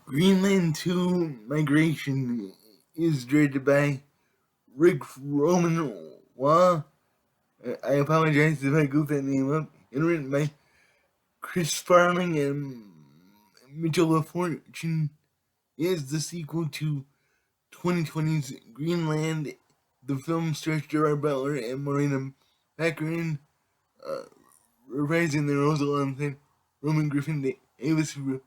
Greenland 2 Migration is directed by Ric Roman Waugh. I apologize if I goofed that name up. And written by Chris Sparling and Mitchell LaFortune. Is the sequel to 2020's Greenland. The film stars Gerard, Butler, and Morena Baccarin, reprising their roles alongside Roman Griffin Davis, who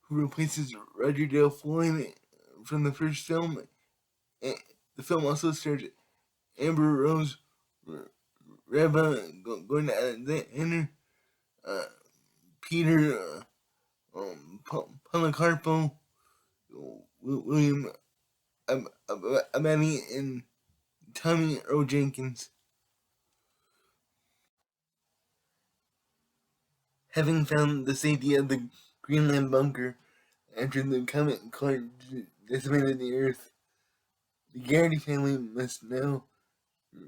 replaces Roger Dale Floyd from the first film. The film also stars Rose Revah, going to Alexander, Peter, Polycarpou, William Abadie, and Tommie Earl Jenkins. Having found the safety of the Greenland bunker after the comet cloud decimated the Earth, the Gerard family must now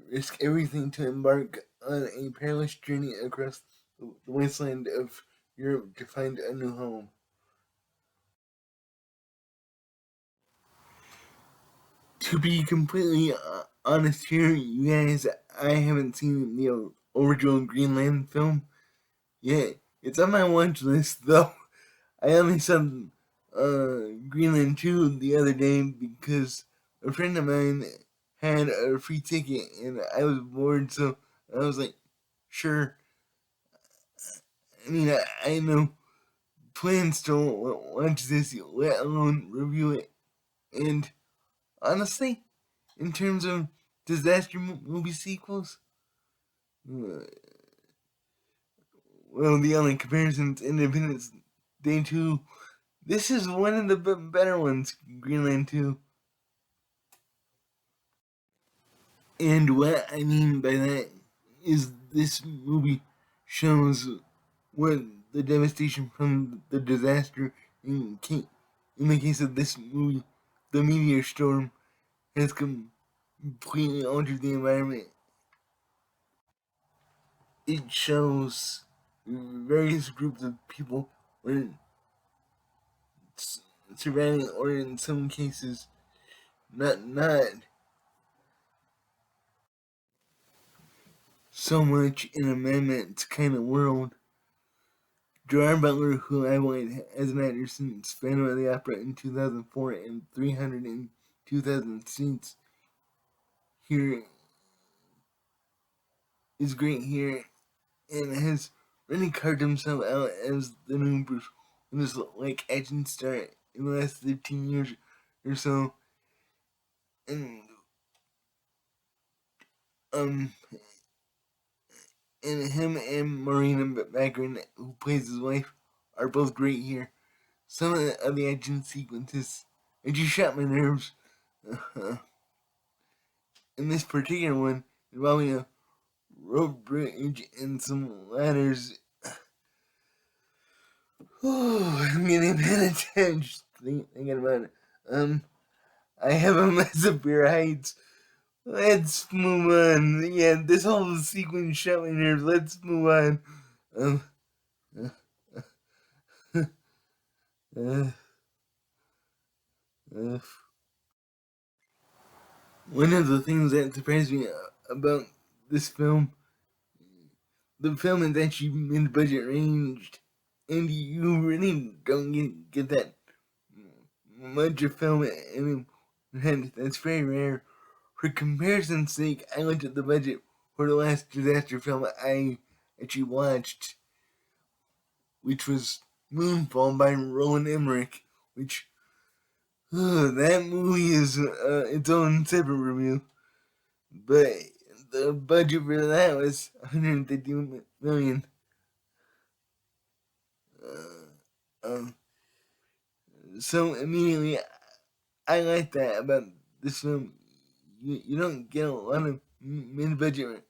risk everything to embark on a perilous journey across the wasteland of Europe to find a new home. To be completely honest here, you guys, I haven't seen the original Greenland film yet. It's on my watch list, though. I only saw Greenland 2 the other day because a friend of mine had a free ticket and I was bored, so I was like, sure. I mean, I had no plans to watch this, let alone review it. And honestly, in terms of disaster movie sequels, well, the only comparison's Independence Day 2. This is one of the better ones, Greenland 2. And what I mean by that is this movie shows what the devastation from the disaster in the case of this movie, the meteor storm, has completely altered the environment. It shows various groups of people were surviving, or in some cases, not so much in a mammoth kind of world. Gerard Butler, who I liked as an actor since Phantom of the Opera in 2004 and 300 in 2006, here is great here and has really carved himself out as the new Bruce Willis like action star in the last 15 years or so. And um and him and Morena Baccarin, who plays his wife, are both great here. Some of the action sequences, it just shot my nerves. In this particular one, involving a rope bridge and some ladders. I'm getting a bit attached thinking about it. I have a massive fear of heights. Let's move on. Yeah, this whole sequence shot my nerves. Let's move on. Um, uh, uh, One of the things that surprised me about this film, the film is actually mid-budget ranged, and you really don't get that much of film and that's very rare. For comparison's sake, I looked at the budget for the last disaster film I actually watched, which was Moonfall by Roland Emmerich, which that movie is its own separate review. But the budget for that was 150 million. Um, so immediately, I like that about this film. You don't get a lot of mid-budget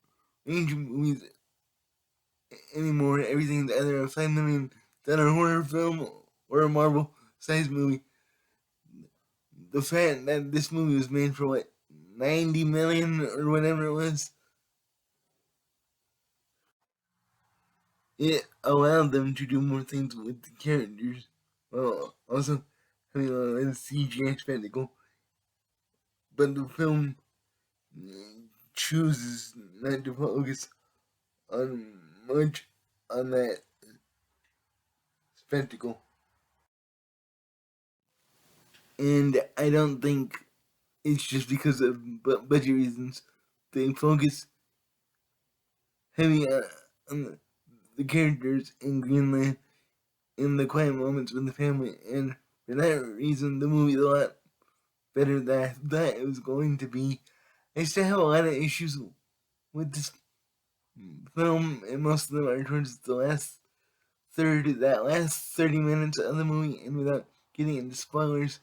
range movies anymore. Everything's either a $5 million horror film or a Marvel-sized movie. The fact that this movie was made for what, 90 million or whatever it was, it allowed them to do more things with the characters. well, also having a CGI spectacle, but the film chooses not to focus on much on that spectacle. And I don't think it's just because of budget reasons. They focus heavy on the characters in Greenland in the quiet moments with the family, and for that reason, the movie's a lot better than I thought it was going to be. I still have a lot of issues with this film, and most of them are towards the last that last 30 minutes of the movie, and without getting into spoilers,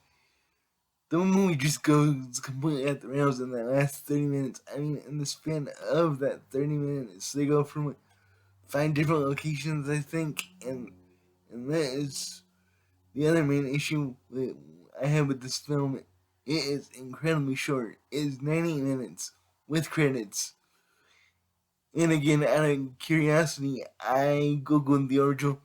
the movie just goes completely at the rails in that last 30 minutes. I mean, in the span of that 30 minutes, they go from 5 different locations, I think, and that is the other main issue that I have with this film. It is incredibly short. It is 90 minutes with credits. And again, out of curiosity, I googled the original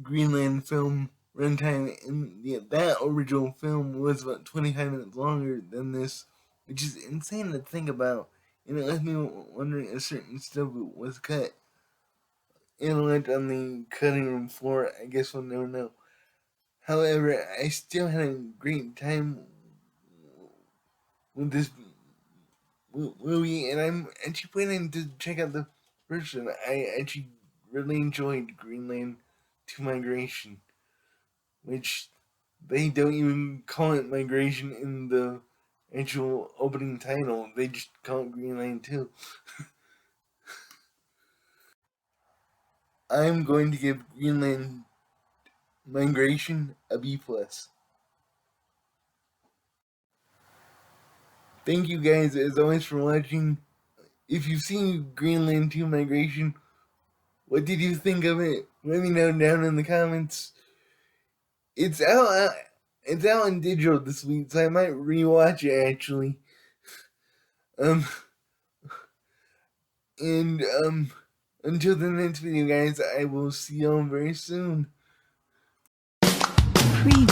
Greenland film runtime, and that original film was about 25 minutes longer than this, which is insane to think about. And it left me wondering if certain stuff was cut and left on the cutting room floor. I guess we'll never know. However, I still had a great time with this movie, and I'm actually planning to check out the version. I actually really enjoyed Greenland to Migration, which they don't even call it Migration in the actual opening title. They just call it Greenland 2. I'm going to give Greenland Migration a B+. Thank you guys as always for watching. If you've seen Greenland 2 Migration, what did you think of it? Let me know down in the comments. It's out. It's out on digital this week, so I might rewatch it actually. Um, and until the next video, guys, I will see y'all very soon. Preview.